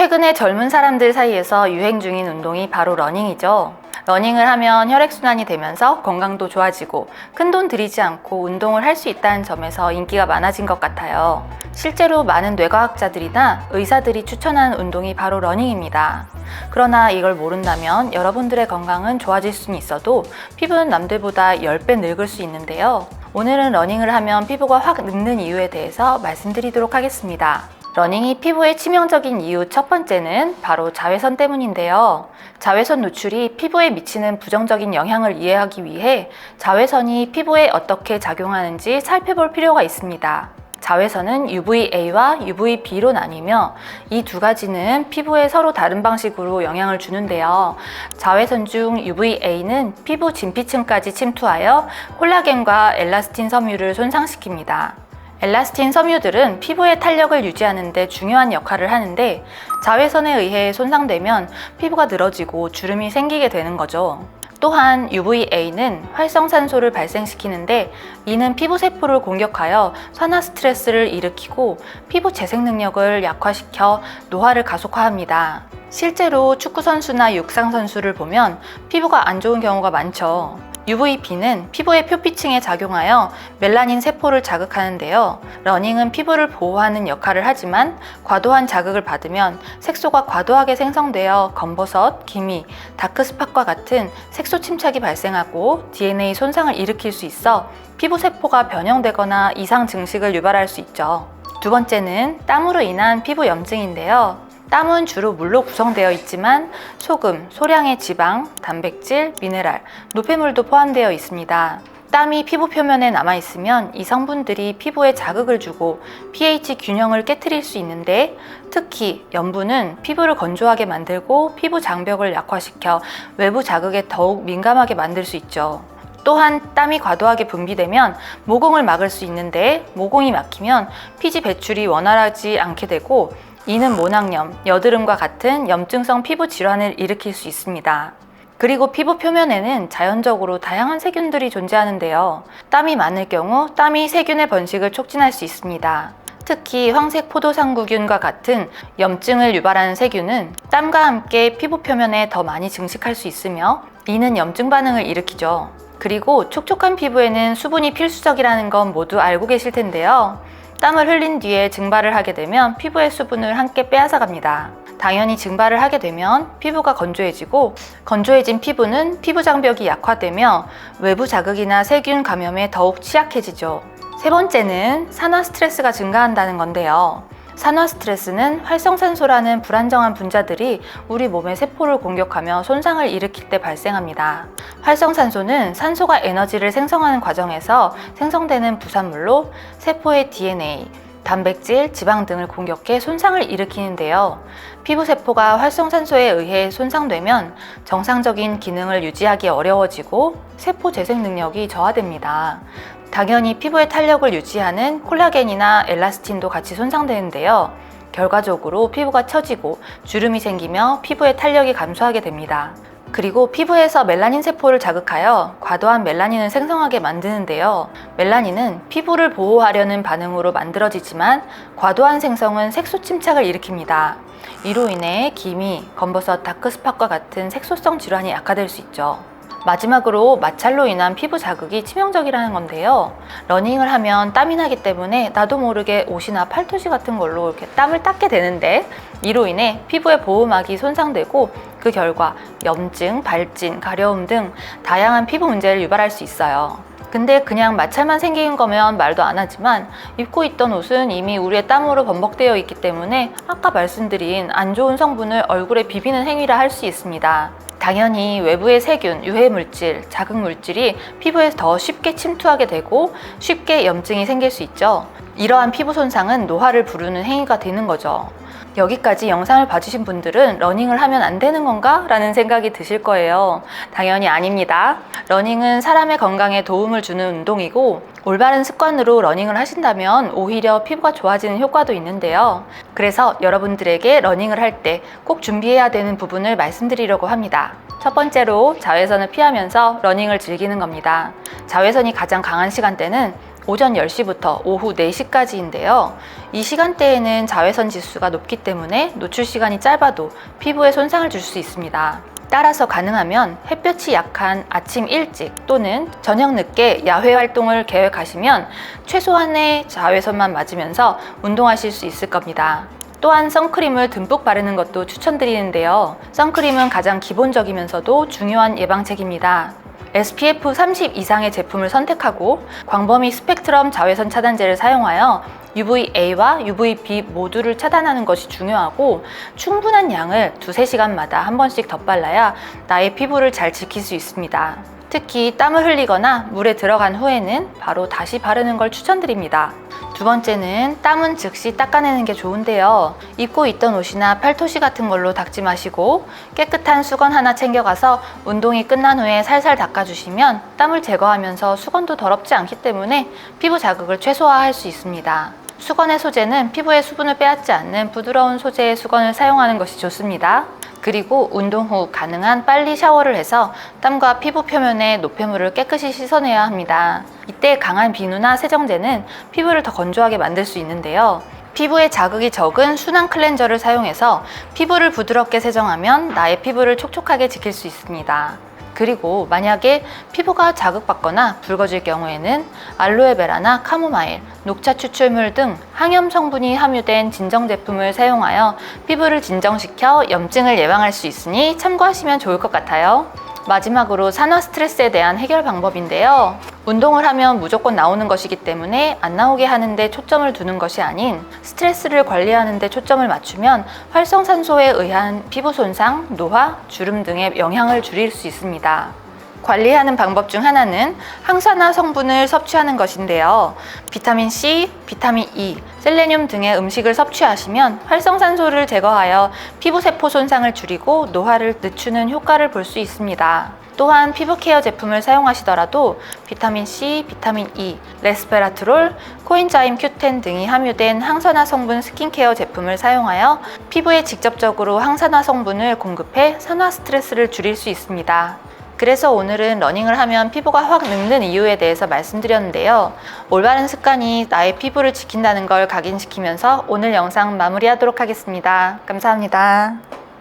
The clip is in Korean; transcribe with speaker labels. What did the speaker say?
Speaker 1: 최근에 젊은 사람들 사이에서 유행 중인 운동이 바로 러닝이죠. 러닝을 하면 혈액순환이 되면서 건강도 좋아지고 큰돈 들이지 않고 운동을 할 수 있다는 점에서 인기가 많아진 것 같아요. 실제로 많은 뇌과학자들이나 의사들이 추천하는 운동이 바로 러닝입니다. 그러나 이걸 모른다면 여러분들의 건강은 좋아질 수는 있어도 피부는 남들보다 10배 늙을 수 있는데요. 오늘은 러닝을 하면 피부가 확 늙는 이유에 대해서 말씀드리도록 하겠습니다. 러닝이 피부에 치명적인 이유 첫 번째는 바로 자외선 때문인데요. 자외선 노출이 피부에 미치는 부정적인 영향을 이해하기 위해 자외선이 피부에 어떻게 작용하는지 살펴볼 필요가 있습니다. 자외선은 UVA와 UVB로 나뉘며 이 두 가지는 피부에 서로 다른 방식으로 영향을 주는데요. 자외선 중 UVA는 피부 진피층까지 침투하여 콜라겐과 엘라스틴 섬유를 손상시킵니다. 엘라스틴 섬유들은 피부의 탄력을 유지하는 데 중요한 역할을 하는데 자외선에 의해 손상되면 피부가 늘어지고 주름이 생기게 되는 거죠. 또한 UVA는 활성산소를 발생시키는데 이는 피부 세포를 공격하여 산화 스트레스를 일으키고 피부 재생 능력을 약화시켜 노화를 가속화합니다. 실제로 축구선수나 육상선수를 보면 피부가 안 좋은 경우가 많죠. UVB는 피부의 표피층에 작용하여 멜라닌 세포를 자극하는데요. 러닝은 피부를 보호하는 역할을 하지만 과도한 자극을 받으면 색소가 과도하게 생성되어 검버섯, 기미, 다크스팟과 같은 색소 침착이 발생하고 DNA 손상을 일으킬 수 있어 피부 세포가 변형되거나 이상 증식을 유발할 수 있죠. 두 번째는 땀으로 인한 피부 염증인데요. 땀은 주로 물로 구성되어 있지만 소금, 소량의 지방, 단백질, 미네랄, 노폐물도 포함되어 있습니다. 땀이 피부 표면에 남아있으면 이 성분들이 피부에 자극을 주고 pH 균형을 깨트릴 수 있는데 특히 염분은 피부를 건조하게 만들고 피부 장벽을 약화시켜 외부 자극에 더욱 민감하게 만들 수 있죠. 또한 땀이 과도하게 분비되면 모공을 막을 수 있는데 모공이 막히면 피지 배출이 원활하지 않게 되고 이는 모낭염, 여드름과 같은 염증성 피부 질환을 일으킬 수 있습니다. 그리고 피부 표면에는 자연적으로 다양한 세균들이 존재하는데요. 땀이 많을 경우 땀이 세균의 번식을 촉진할 수 있습니다. 특히 황색 포도상구균과 같은 염증을 유발하는 세균은 땀과 함께 피부 표면에 더 많이 증식할 수 있으며 이는 염증 반응을 일으키죠. 그리고 촉촉한 피부에는 수분이 필수적이라는 건 모두 알고 계실 텐데요. 땀을 흘린 뒤에 증발을 하게 되면 피부의 수분을 함께 빼앗아 갑니다. 당연히 증발을 하게 되면 피부가 건조해지고 건조해진 피부는 피부 장벽이 약화되며 외부 자극이나 세균 감염에 더욱 취약해지죠. 세 번째는 산화 스트레스가 증가한다는 건데요. 산화 스트레스는 활성산소라는 불안정한 분자들이 우리 몸의 세포를 공격하며 손상을 일으킬 때 발생합니다. 활성산소는 산소가 에너지를 생성하는 과정에서 생성되는 부산물로 세포의 DNA, 단백질, 지방 등을 공격해 손상을 일으키는데요. 피부 세포가 활성산소에 의해 손상되면 정상적인 기능을 유지하기 어려워지고 세포 재생 능력이 저하됩니다. 당연히 피부의 탄력을 유지하는 콜라겐이나 엘라스틴도 같이 손상되는데요. 결과적으로 피부가 처지고 주름이 생기며 피부의 탄력이 감소하게 됩니다. 그리고 피부에서 멜라닌 세포를 자극하여 과도한 멜라닌을 생성하게 만드는데요. 멜라닌은 피부를 보호하려는 반응으로 만들어지지만 과도한 생성은 색소 침착을 일으킵니다. 이로 인해 기미, 검버섯, 다크스팟과 같은 색소성 질환이 악화될 수 있죠. 마지막으로 마찰로 인한 피부 자극이 치명적이라는 건데요. 러닝을 하면 땀이 나기 때문에 나도 모르게 옷이나 팔토시 같은 걸로 이렇게 땀을 닦게 되는데 이로 인해 피부의 보호막이 손상되고 그 결과 염증, 발진, 가려움 등 다양한 피부 문제를 유발할 수 있어요. 근데 그냥 마찰만 생긴 거면 말도 안 하지만 입고 있던 옷은 이미 우리의 땀으로 범벅되어 있기 때문에 아까 말씀드린 안 좋은 성분을 얼굴에 비비는 행위라 할 수 있습니다. 당연히 외부의 세균, 유해물질, 자극물질이 피부에 더 쉽게 침투하게 되고 쉽게 염증이 생길 수 있죠. 이러한 피부 손상은 노화를 부르는 행위가 되는 거죠. 여기까지 영상을 봐주신 분들은 러닝을 하면 안 되는 건가? 라는 생각이 드실 거예요. 당연히 아닙니다. 러닝은 사람의 건강에 도움을 주는 운동이고 올바른 습관으로 러닝을 하신다면 오히려 피부가 좋아지는 효과도 있는데요. 그래서 여러분들에게 러닝을 할 때 꼭 준비해야 되는 부분을 말씀드리려고 합니다. 첫 번째로 자외선을 피하면서 러닝을 즐기는 겁니다. 자외선이 가장 강한 시간대는 오전 10시부터 오후 4시까지인데요. 이 시간대에는 자외선 지수가 높기 때문에 노출 시간이 짧아도 피부에 손상을 줄 수 있습니다. 따라서 가능하면 햇볕이 약한 아침 일찍 또는 저녁 늦게 야외 활동을 계획하시면 최소한의 자외선만 맞으면서 운동하실 수 있을 겁니다. 또한 선크림을 듬뿍 바르는 것도 추천드리는데요. 선크림은 가장 기본적이면서도 중요한 예방책입니다. SPF 30 이상의 제품을 선택하고 광범위 스펙트럼 자외선 차단제를 사용하여 UVA와 UVB 모두를 차단하는 것이 중요하고, 충분한 양을 2~3시간마다 한 번씩 덧발라야 나의 피부를 잘 지킬 수 있습니다. 특히 땀을 흘리거나 물에 들어간 후에는 바로 다시 바르는 걸 추천드립니다. 두 번째는 땀은 즉시 닦아내는 게 좋은데요. 입고 있던 옷이나 팔토시 같은 걸로 닦지 마시고 깨끗한 수건 하나 챙겨가서 운동이 끝난 후에 살살 닦아주시면 땀을 제거하면서 수건도 더럽지 않기 때문에 피부 자극을 최소화할 수 있습니다. 수건의 소재는 피부의 수분을 빼앗지 않는 부드러운 소재의 수건을 사용하는 것이 좋습니다. 그리고 운동 후 가능한 빨리 샤워를 해서 땀과 피부 표면의 노폐물을 깨끗이 씻어내야 합니다. 이때 강한 비누나 세정제는 피부를 더 건조하게 만들 수 있는데요. 피부에 자극이 적은 순한 클렌저를 사용해서 피부를 부드럽게 세정하면 나의 피부를 촉촉하게 지킬 수 있습니다. 그리고 만약에 피부가 자극받거나 붉어질 경우에는 알로에베라나 카모마일, 녹차 추출물 등 항염 성분이 함유된 진정 제품을 사용하여 피부를 진정시켜 염증을 예방할 수 있으니 참고하시면 좋을 것 같아요. 마지막으로 산화 스트레스에 대한 해결 방법인데요. 운동을 하면 무조건 나오는 것이기 때문에 안 나오게 하는데 초점을 두는 것이 아닌 스트레스를 관리하는 데 초점을 맞추면 활성산소에 의한 피부 손상, 노화, 주름 등의 영향을 줄일 수 있습니다. 관리하는 방법 중 하나는 항산화 성분을 섭취하는 것인데요. 비타민 C, 비타민 E, 셀레늄 등의 음식을 섭취하시면 활성산소를 제거하여 피부세포 손상을 줄이고 노화를 늦추는 효과를 볼 수 있습니다. 또한 피부 케어 제품을 사용하시더라도 비타민 C, 비타민 E, 레스베라트롤, 코엔자임 Q10 등이 함유된 항산화 성분 스킨케어 제품을 사용하여 피부에 직접적으로 항산화 성분을 공급해 산화 스트레스를 줄일 수 있습니다. 그래서 오늘은 러닝을 하면 피부가 확 늙는 이유에 대해서 말씀드렸는데요. 올바른 습관이 나의 피부를 지킨다는 걸 각인시키면서 오늘 영상 마무리하도록 하겠습니다. 감사합니다.